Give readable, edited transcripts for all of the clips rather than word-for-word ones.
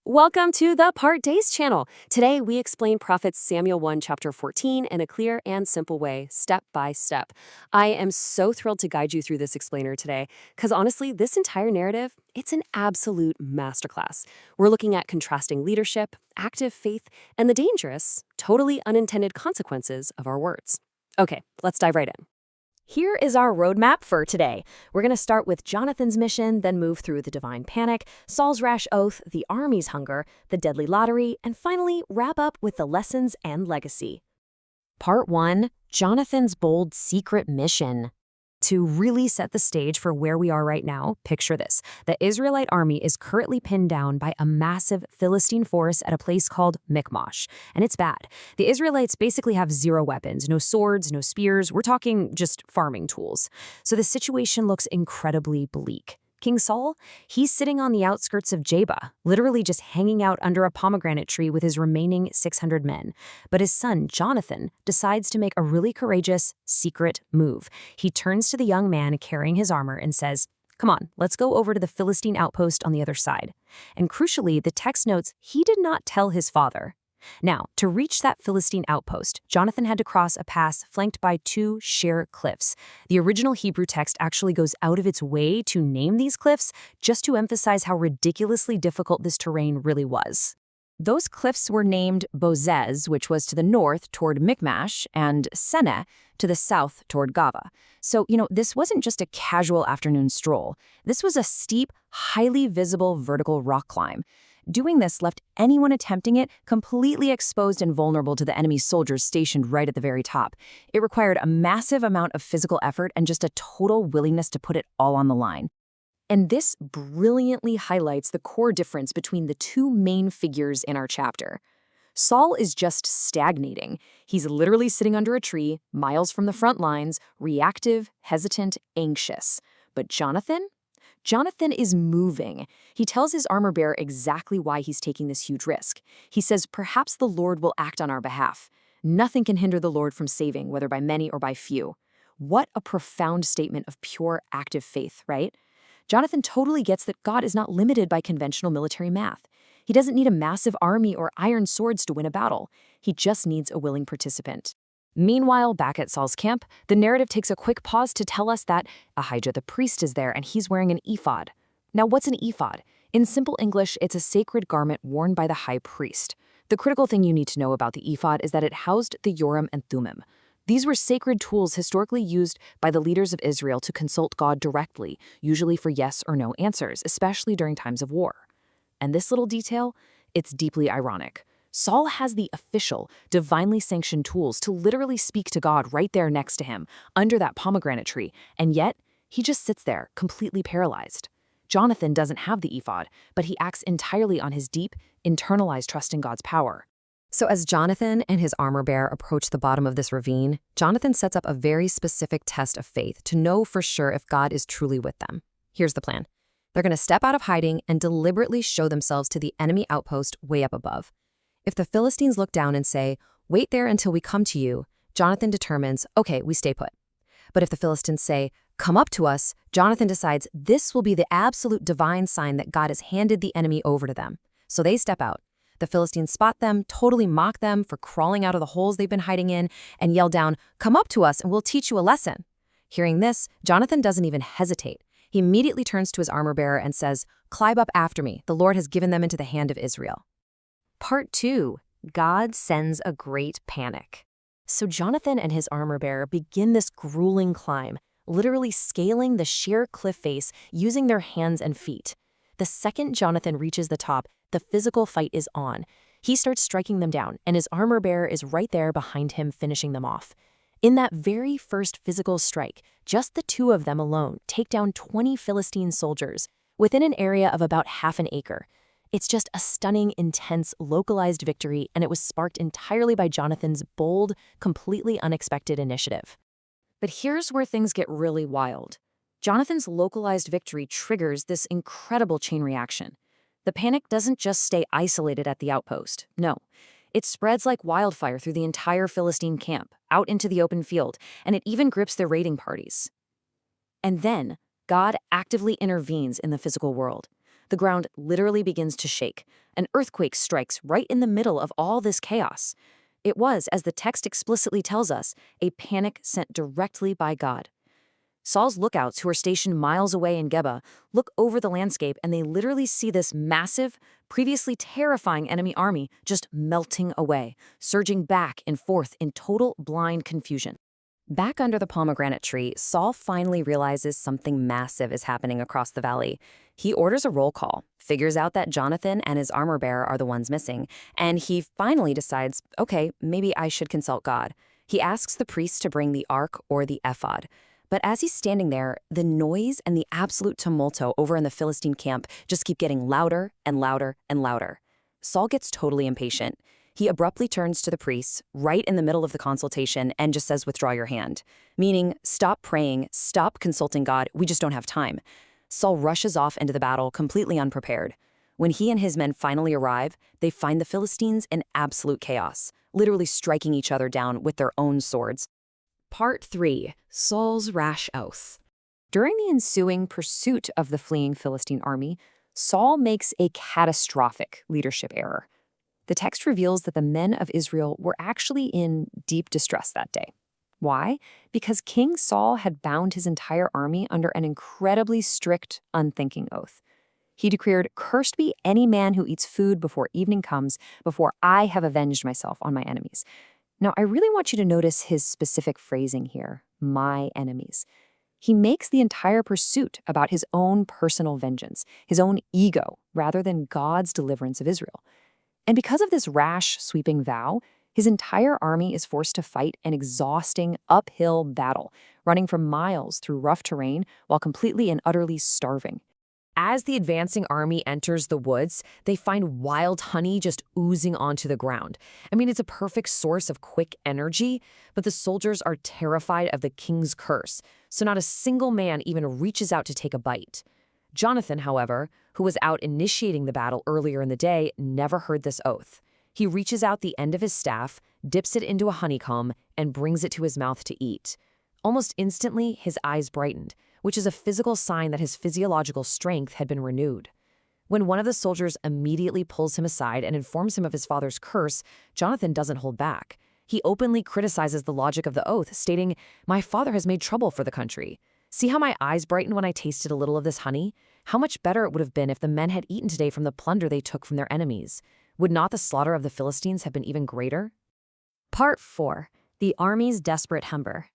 Welcome to the Pardes channel. Today we explain Prophet Samuel 1 chapter 14 in a clear and simple way, step by step. I am so thrilled to guide you through this explainer today, because honestly, this entire narrative, it's an absolute masterclass. We're looking at contrasting leadership, active faith, and the dangerous, totally unintended consequences of our words. Okay, let's dive right in. Here is our roadmap for today. We're going to start with Jonathan's mission, then move through the divine panic, Saul's rash oath, the army's hunger, the deadly lottery, and finally wrap up with the lessons and legacy. Part 1. Jonathan's bold secret mission. To really set the stage for where we are right now, picture this. The Israelite army is currently pinned down by a massive Philistine force at a place called Michmash, and it's bad. The Israelites basically have zero weapons, no swords, no spears. We're talking just farming tools. So the situation looks incredibly bleak. King Saul, he's sitting on the outskirts of Jeba, literally just hanging out under a pomegranate tree with his remaining 600 men. But his son, Jonathan, decides to make a really courageous, secret move. He turns to the young man carrying his armor and says, "Come on, let's go over to the Philistine outpost on the other side." And crucially, the text notes he did not tell his father. Now, to reach that Philistine outpost, Jonathan had to cross a pass flanked by two sheer cliffs. The original Hebrew text actually goes out of its way to name these cliffs just to emphasize how ridiculously difficult this terrain really was. Those cliffs were named Bozez, which was to the north toward Michmash, and Seneh to the south toward Gava. So, this wasn't just a casual afternoon stroll. This was a steep, highly visible vertical rock climb. Doing this left anyone attempting it completely exposed and vulnerable to the enemy's soldiers stationed right at the very top. It required a massive amount of physical effort and just a total willingness to put it all on the line. And this brilliantly highlights the core difference between the two main figures in our chapter. Saul is just stagnating. He's literally sitting under a tree, miles from the front lines, reactive, hesitant, anxious. But Jonathan is moving. He tells his armor-bearer exactly why he's taking this huge risk. He says, "Perhaps the Lord will act on our behalf. Nothing can hinder the Lord from saving, whether by many or by few." What a profound statement of pure active faith, right? Jonathan totally gets that God is not limited by conventional military math. He doesn't need a massive army or iron swords to win a battle. He just needs a willing participant. Meanwhile, back at Saul's camp, the narrative takes a quick pause to tell us that Ahijah the priest is there and he's wearing an ephod. Now, what's an ephod? In simple English, it's a sacred garment worn by the high priest. The critical thing you need to know about the ephod is that it housed the Urim and Thummim. These were sacred tools historically used by the leaders of Israel to consult God directly, usually for yes or no answers, especially during times of war. And this little detail, it's deeply ironic. Saul has the official, divinely sanctioned tools to literally speak to God right there next to him, under that pomegranate tree, and yet he just sits there, completely paralyzed. Jonathan doesn't have the ephod, but he acts entirely on his deep, internalized trust in God's power. So as Jonathan and his armor-bearer approach the bottom of this ravine, Jonathan sets up a very specific test of faith to know for sure if God is truly with them. Here's the plan. They're going to step out of hiding and deliberately show themselves to the enemy outpost way up above. If the Philistines look down and say, "Wait there until we come to you," Jonathan determines, okay, we stay put. But if the Philistines say, "Come up to us," Jonathan decides this will be the absolute divine sign that God has handed the enemy over to them. So they step out. The Philistines spot them, totally mock them for crawling out of the holes they've been hiding in, and yell down, "Come up to us and we'll teach you a lesson." Hearing this, Jonathan doesn't even hesitate. He immediately turns to his armor-bearer and says, "Climb up after me. The Lord has given them into the hand of Israel." Part 2. God sends a great panic. So Jonathan and his armor-bearer begin this grueling climb, literally scaling the sheer cliff face using their hands and feet. The second Jonathan reaches the top, the physical fight is on. He starts striking them down, and his armor-bearer is right there behind him, finishing them off. In that very first physical strike, just the two of them alone take down 20 Philistine soldiers within an area of about half an acre. It's just a stunning, intense, localized victory, and it was sparked entirely by Jonathan's bold, completely unexpected initiative. But here's where things get really wild. Jonathan's localized victory triggers this incredible chain reaction. The panic doesn't just stay isolated at the outpost. No, it spreads like wildfire through the entire Philistine camp, out into the open field, and it even grips their raiding parties. And then, God actively intervenes in the physical world. The ground literally begins to shake. An earthquake strikes right in the middle of all this chaos. It was, as the text explicitly tells us, a panic sent directly by God. Saul's lookouts, who are stationed miles away in Geba, look over the landscape and they literally see this massive, previously terrifying enemy army just melting away, surging back and forth in total blind confusion. Back under the pomegranate tree, Saul finally realizes something massive is happening across the valley. He orders a roll call, figures out that Jonathan and his armor bearer are the ones missing, and he finally decides, okay, maybe I should consult God. He asks the priest to bring the ark or the ephod. But as he's standing there, the noise and the absolute tumulto over in the Philistine camp just keep getting louder and louder and louder. Saul gets totally impatient. He abruptly turns to the priests right in the middle of the consultation and just says, "Withdraw your hand," meaning stop praying, stop consulting God, we just don't have time. Saul rushes off into the battle completely unprepared. When he and his men finally arrive, they find the Philistines in absolute chaos, literally striking each other down with their own swords. Part 3. Saul's Rash Oath. During the ensuing pursuit of the fleeing Philistine army, Saul makes a catastrophic leadership error. The text reveals that the men of Israel were actually in deep distress that day. Why? Because King Saul had bound his entire army under an incredibly strict, unthinking oath. He declared, "Cursed be any man who eats food before evening comes, before I have avenged myself on my enemies." Now, I really want you to notice his specific phrasing here, "my enemies." He makes the entire pursuit about his own personal vengeance, his own ego, rather than God's deliverance of Israel. And because of this rash, sweeping vow, his entire army is forced to fight an exhausting uphill battle, running for miles through rough terrain while completely and utterly starving. As the advancing army enters the woods, they find wild honey just oozing onto the ground. I mean, it's a perfect source of quick energy, but the soldiers are terrified of the king's curse, so not a single man even reaches out to take a bite. Jonathan, however, who was out initiating the battle earlier in the day, never heard this oath. He reaches out the end of his staff, dips it into a honeycomb, and brings it to his mouth to eat. Almost instantly, his eyes brightened, which is a physical sign that his physiological strength had been renewed. When one of the soldiers immediately pulls him aside and informs him of his father's curse, Jonathan doesn't hold back. He openly criticizes the logic of the oath, stating, "My father has made trouble for the country. See how my eyes brightened when I tasted a little of this honey? How much better it would have been if the men had eaten today from the plunder they took from their enemies. Would not the slaughter of the Philistines have been even greater?" Part 4. The army's desperate hunger.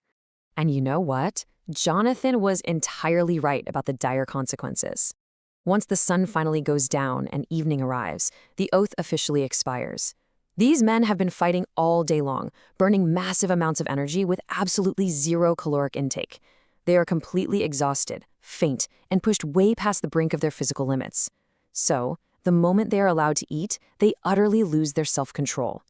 And you know what? Jonathan was entirely right about the dire consequences. Once the sun finally goes down and evening arrives, the oath officially expires. These men have been fighting all day long, burning massive amounts of energy with absolutely zero caloric intake. They are completely exhausted, faint, and pushed way past the brink of their physical limits. So, the moment they are allowed to eat, they utterly lose their self-control.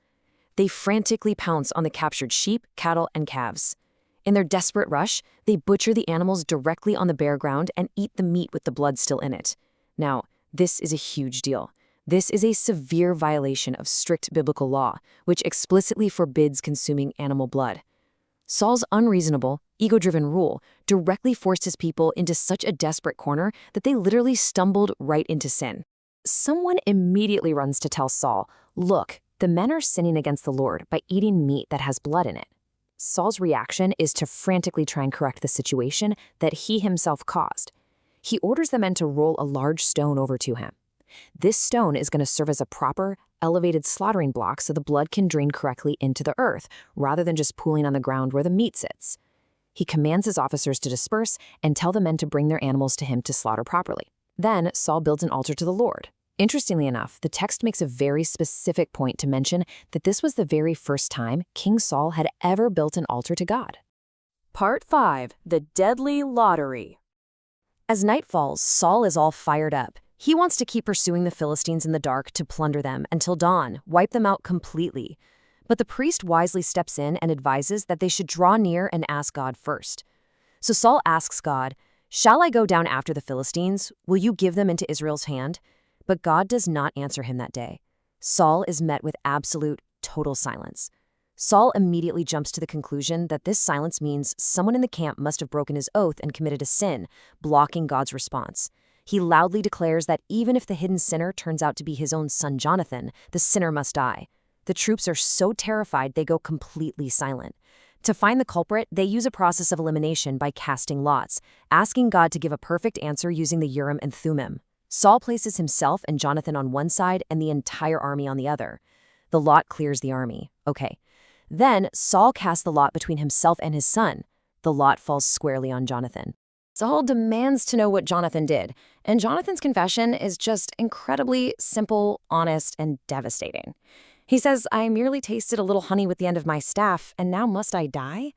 They frantically pounce on the captured sheep, cattle, and calves. In their desperate rush, they butcher the animals directly on the bare ground and eat the meat with the blood still in it. Now, this is a huge deal. This is a severe violation of strict biblical law, which explicitly forbids consuming animal blood. Saul's unreasonable, ego-driven rule directly forced his people into such a desperate corner that they literally stumbled right into sin. Someone immediately runs to tell Saul, "Look, the men are sinning against the Lord by eating meat that has blood in it." Saul's reaction is to frantically try and correct the situation that he himself caused. He orders the men to roll a large stone over to him. This stone is going to serve as a proper, elevated slaughtering block so the blood can drain correctly into the earth, rather than just pooling on the ground where the meat sits. He commands his officers to disperse and tell the men to bring their animals to him to slaughter properly. Then Saul builds an altar to the Lord. Interestingly enough, the text makes a very specific point to mention that this was the very first time King Saul had ever built an altar to God. Part 5. The Deadly Lottery. As night falls, Saul is all fired up. He wants to keep pursuing the Philistines in the dark to plunder them until dawn, wipe them out completely. But the priest wisely steps in and advises that they should draw near and ask God first. So Saul asks God, "Shall I go down after the Philistines? Will you give them into Israel's hand?" But God does not answer him that day. Saul is met with absolute, total silence. Saul immediately jumps to the conclusion that this silence means someone in the camp must have broken his oath and committed a sin, blocking God's response. He loudly declares that even if the hidden sinner turns out to be his own son Jonathan, the sinner must die. The troops are so terrified they go completely silent. To find the culprit, they use a process of elimination by casting lots, asking God to give a perfect answer using the Urim and Thummim. Saul places himself and Jonathan on one side and the entire army on the other. The lot clears the army. Okay. Then Saul casts the lot between himself and his son. The lot falls squarely on Jonathan. Saul demands to know what Jonathan did, and Jonathan's confession is just incredibly simple, honest, and devastating. He says, "I merely tasted a little honey with the end of my staff, and now must I die?"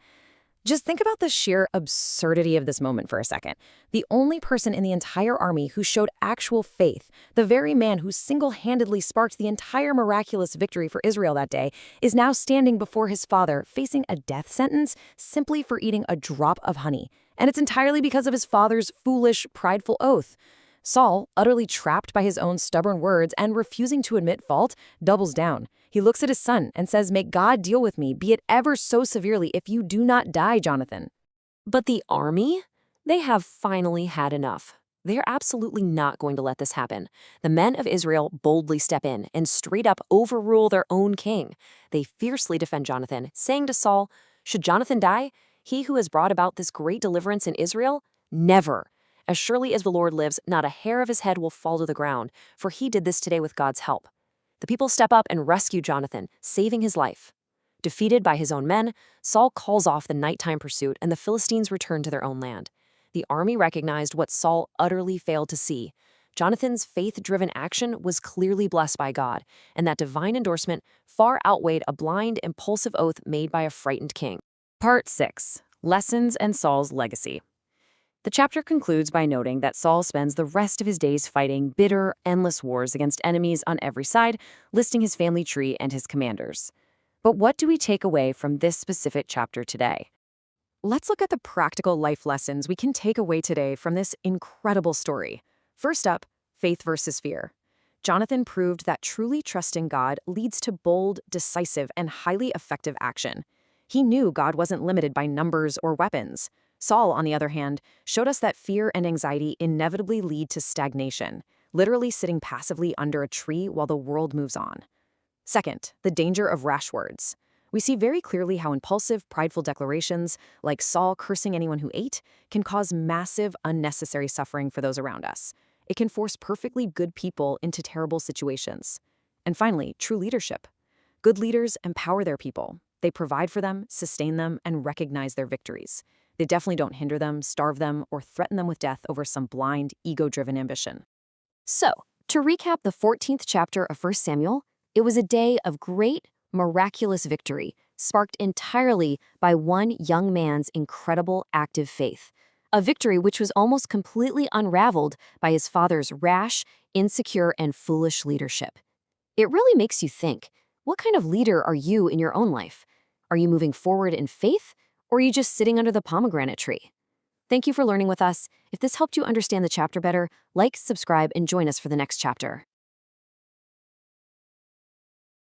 Just think about the sheer absurdity of this moment for a second. The only person in the entire army who showed actual faith, the very man who single-handedly sparked the entire miraculous victory for Israel that day, is now standing before his father, facing a death sentence simply for eating a drop of honey. And it's entirely because of his father's foolish, prideful oath. Saul, utterly trapped by his own stubborn words and refusing to admit fault, doubles down. He looks at his son and says, "May God deal with me, be it ever so severely, if you do not die, Jonathan." But the army? They have finally had enough. They are absolutely not going to let this happen. The men of Israel boldly step in and straight up overrule their own king. They fiercely defend Jonathan, saying to Saul, "Should Jonathan die, he who has brought about this great deliverance in Israel? Never. As surely as the Lord lives, not a hair of his head will fall to the ground, for he did this today with God's help." The people step up and rescue Jonathan, saving his life. Defeated by his own men, Saul calls off the nighttime pursuit and the Philistines return to their own land. The army recognized what Saul utterly failed to see. Jonathan's faith-driven action was clearly blessed by God, and that divine endorsement far outweighed a blind, impulsive oath made by a frightened king. Part 6. Lessons and Saul's Legacy. The chapter concludes by noting that Saul spends the rest of his days fighting bitter, endless wars against enemies on every side, listing his family tree and his commanders. But what do we take away from this specific chapter today? Let's look at the practical life lessons we can take away today from this incredible story. First up, faith versus fear. Jonathan proved that truly trusting God leads to bold, decisive, and highly effective action. He knew God wasn't limited by numbers or weapons. Saul, on the other hand, showed us that fear and anxiety inevitably lead to stagnation, literally sitting passively under a tree while the world moves on. Second, the danger of rash words. We see very clearly how impulsive, prideful declarations, like Saul cursing anyone who ate, can cause massive, unnecessary suffering for those around us. It can force perfectly good people into terrible situations. And finally, true leadership. Good leaders empower their people. They provide for them, sustain them, and recognize their victories. They definitely don't hinder them, starve them, or threaten them with death over some blind, ego-driven ambition. So, to recap the 14th chapter of 1 Samuel, it was a day of great, miraculous victory, sparked entirely by one young man's incredible active faith. A victory which was almost completely unraveled by his father's rash, insecure, and foolish leadership. It really makes you think, what kind of leader are you in your own life? Are you moving forward in faith, or are you just sitting under the pomegranate tree? Thank you for learning with us. If this helped you understand the chapter better, like, subscribe, and join us for the next chapter.